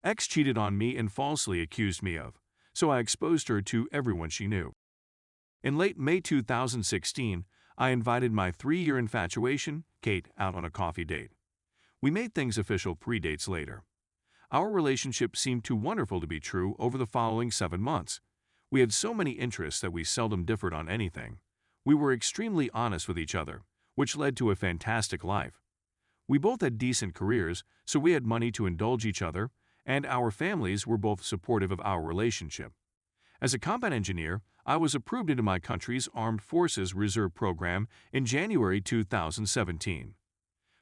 X cheated on me and falsely accused me of, so I exposed her to everyone she knew. In late May 2016, I invited my 3-year infatuation, Kate, out on a coffee date. We made things official 3 dates later. Our relationship seemed too wonderful to be true over the following 7 months. We had so many interests that we seldom differed on anything. We were extremely honest with each other, which led to a fantastic life. We both had decent careers, so we had money to indulge each other, and our families were both supportive of our relationship. As a combat engineer, I was approved into my country's Armed Forces Reserve Program in January 2017.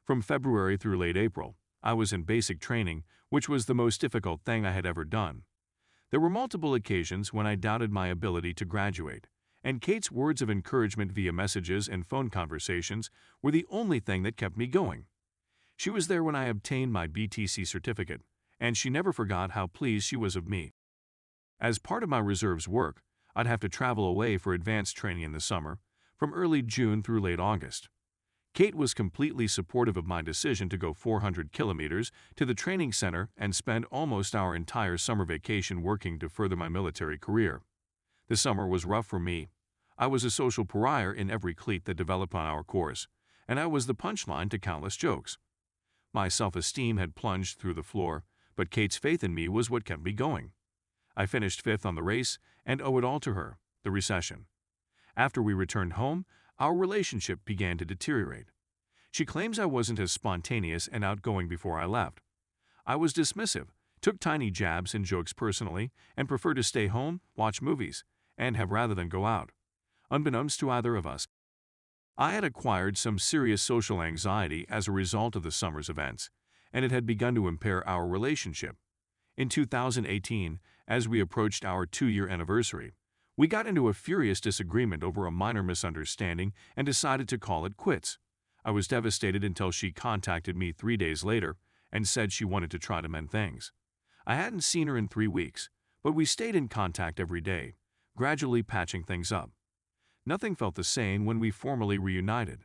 From February through late April, I was in basic training, which was the most difficult thing I had ever done. There were multiple occasions when I doubted my ability to graduate, and Kate's words of encouragement via messages and phone conversations were the only thing that kept me going. She was there when I obtained my BTC certificate, and she never forgot how pleased she was of me. As part of my reserves work, I'd have to travel away for advanced training in the summer, from early June through late August. Kate was completely supportive of my decision to go 400 kilometers to the training center and spend almost our entire summer vacation working to further my military career. The summer was rough for me. I was a social pariah in every clique that developed on our course, and I was the punchline to countless jokes. My self-esteem had plunged through the floor, but Kate's faith in me was what kept me going. I finished 5th on the race and owe it all to her, the recession. After we returned home, our relationship began to deteriorate. She claims I wasn't as spontaneous and outgoing before I left. I was dismissive, took tiny jabs and jokes personally, and preferred to stay home, watch movies, and have rather than go out. Unbeknownst to either of us, I had acquired some serious social anxiety as a result of the summer's events, and it had begun to impair our relationship. In 2018, as we approached our 2-year anniversary, we got into a furious disagreement over a minor misunderstanding and decided to call it quits. I was devastated until she contacted me 3 days later and said she wanted to try to mend things. I hadn't seen her in 3 weeks, but we stayed in contact every day, gradually patching things up. Nothing felt the same when we formally reunited.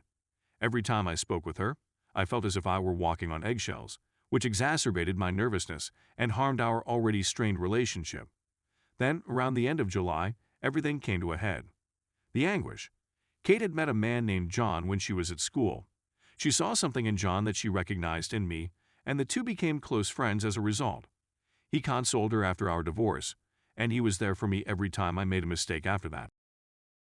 Every time I spoke with her, I felt as if I were walking on eggshells, which exacerbated my nervousness and harmed our already strained relationship. Then, around the end of July, everything came to a head. The anguish. Kate had met a man named John when she was at school. She saw something in John that she recognized in me, and the two became close friends as a result. He consoled her after our divorce, and he was there for me every time I made a mistake after that.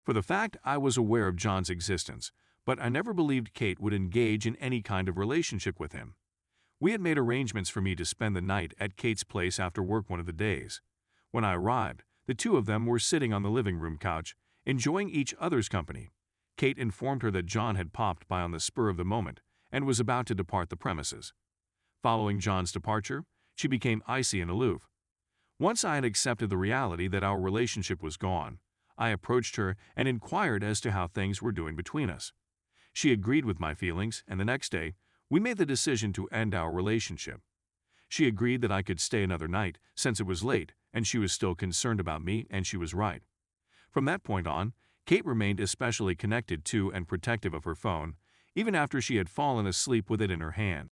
For the fact, I was aware of John's existence, but I never believed Kate would engage in any kind of relationship with him. We had made arrangements for me to spend the night at Kate's place after work one of the days. When I arrived, the two of them were sitting on the living room couch, enjoying each other's company. Kate informed her that John had popped by on the spur of the moment and was about to depart the premises. Following John's departure, she became icy and aloof. Once I had accepted the reality that our relationship was gone, I approached her and inquired as to how things were doing between us. She agreed with my feelings, and the next day, we made the decision to end our relationship. She agreed that I could stay another night since it was late and she was still concerned about me, and she was right. From that point on, Kate remained especially connected to and protective of her phone, even after she had fallen asleep with it in her hand.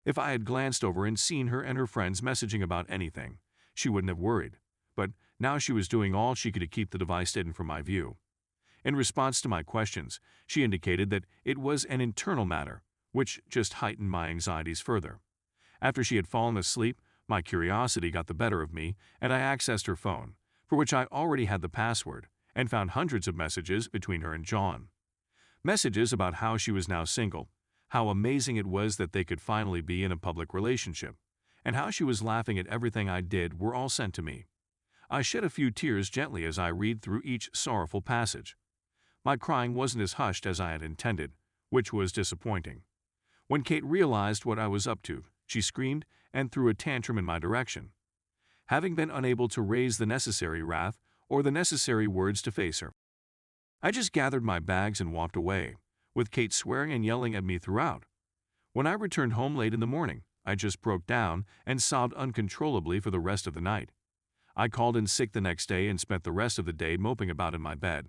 If I had glanced over and seen her and her friends messaging about anything, she wouldn't have worried, but now she was doing all she could to keep the device hidden from my view. In response to my questions, she indicated that it was an internal matter, which just heightened my anxieties further. After she had fallen asleep, my curiosity got the better of me, and I accessed her phone, for which I already had the password, and found hundreds of messages between her and John. Messages about how she was now single, how amazing it was that they could finally be in a public relationship, and how she was laughing at everything I did were all sent to me. I shed a few tears gently as I read through each sorrowful passage. My crying wasn't as hushed as I had intended, which was disappointing. When Kate realized what I was up to, she screamed and threw a tantrum in my direction. Having been unable to raise the necessary wrath or the necessary words to face her, I just gathered my bags and walked away, with Kate swearing and yelling at me throughout. When I returned home late in the morning, I just broke down and sobbed uncontrollably for the rest of the night. I called in sick the next day and spent the rest of the day moping about in my bed.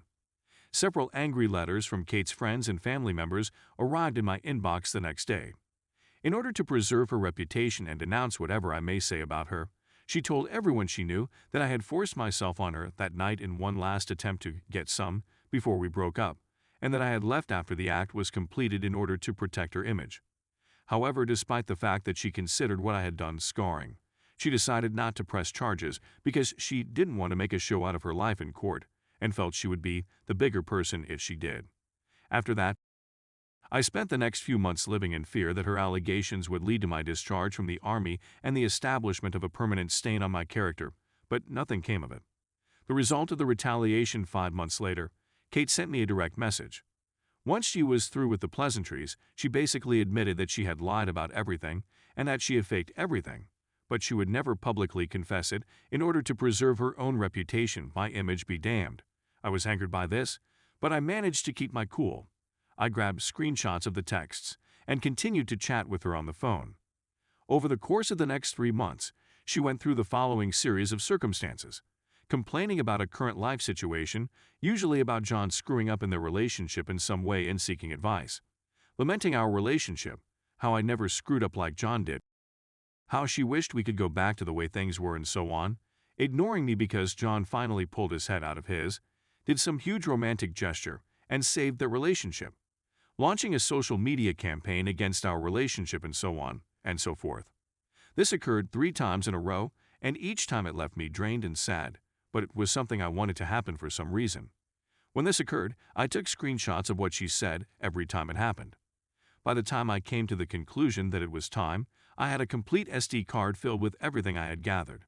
Several angry letters from Kate's friends and family members arrived in my inbox the next day. In order to preserve her reputation and denounce whatever I may say about her, she told everyone she knew that I had forced myself on her that night in one last attempt to get some before we broke up, and that I had left after the act was completed in order to protect her image. However, despite the fact that she considered what I had done scarring, she decided not to press charges because she didn't want to make a show out of her life in court and felt she would be the bigger person if she did. After that, I spent the next few months living in fear that her allegations would lead to my discharge from the Army and the establishment of a permanent stain on my character, but nothing came of it. The result of the retaliation 5 months later, Kate sent me a direct message. Once she was through with the pleasantries, she basically admitted that she had lied about everything and that she had faked everything, but she would never publicly confess it in order to preserve her own reputation. My image be damned. I was angered by this, but I managed to keep my cool. I grabbed screenshots of the texts and continued to chat with her on the phone. Over the course of the next 3 months, she went through the following series of circumstances: complaining about a current life situation, usually about John screwing up in their relationship in some way and seeking advice; lamenting our relationship, how I never screwed up like John did, how she wished we could go back to the way things were, and so on; ignoring me because John finally pulled his head out of his, did some huge romantic gesture, and saved their relationship; launching a social media campaign against our relationship, and so on and so forth. This occurred 3 times in a row, and each time it left me drained and sad, but it was something I wanted to happen for some reason. When this occurred, I took screenshots of what she said every time it happened. By the time I came to the conclusion that it was time, I had a complete SD card filled with everything I had gathered.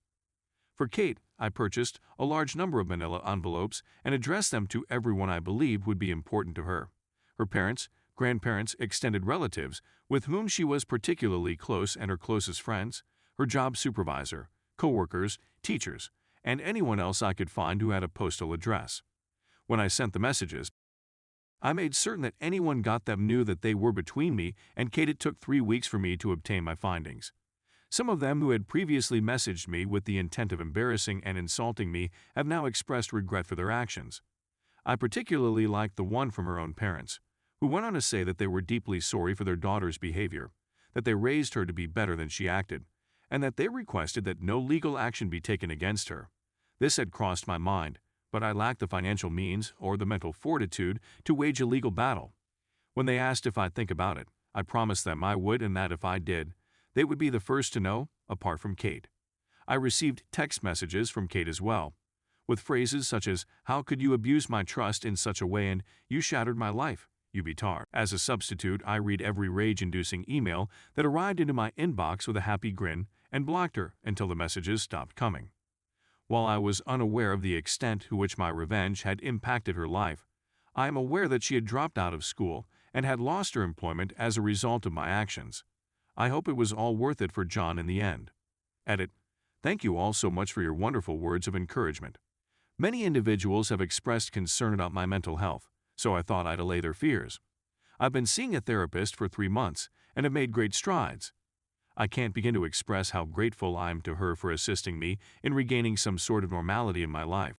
For Kate, I purchased a large number of manila envelopes and addressed them to everyone I believed would be important to her: her parents, grandparents, extended relatives with whom she was particularly close, and her closest friends, her job supervisor, coworkers, teachers, and anyone else I could find who had a postal address. When I sent the messages, I made certain that anyone got them knew that they were between me and Kate. It took 3 weeks for me to obtain my findings. Some of them who had previously messaged me with the intent of embarrassing and insulting me have now expressed regret for their actions. I particularly liked the one from her own parents, who went on to say that they were deeply sorry for their daughter's behavior, that they raised her to be better than she acted, and that they requested that no legal action be taken against her. This had crossed my mind, but I lacked the financial means or the mental fortitude to wage a legal battle. When they asked if I'd think about it, I promised them I would, and that if I did, they would be the first to know, apart from Kate. I received text messages from Kate as well, with phrases such as, "How could you abuse my trust in such a way?" and "You shattered my life, you betard." As a substitute, I read every rage-inducing email that arrived into my inbox with a happy grin and blocked her until the messages stopped coming. While I was unaware of the extent to which my revenge had impacted her life, I am aware that she had dropped out of school and had lost her employment as a result of my actions. I hope it was all worth it for John in the end. Edit. Thank you all so much for your wonderful words of encouragement. Many individuals have expressed concern about my mental health, so I thought I'd allay their fears. I've been seeing a therapist for 3 months and have made great strides. I can't begin to express how grateful I am to her for assisting me in regaining some sort of normality in my life.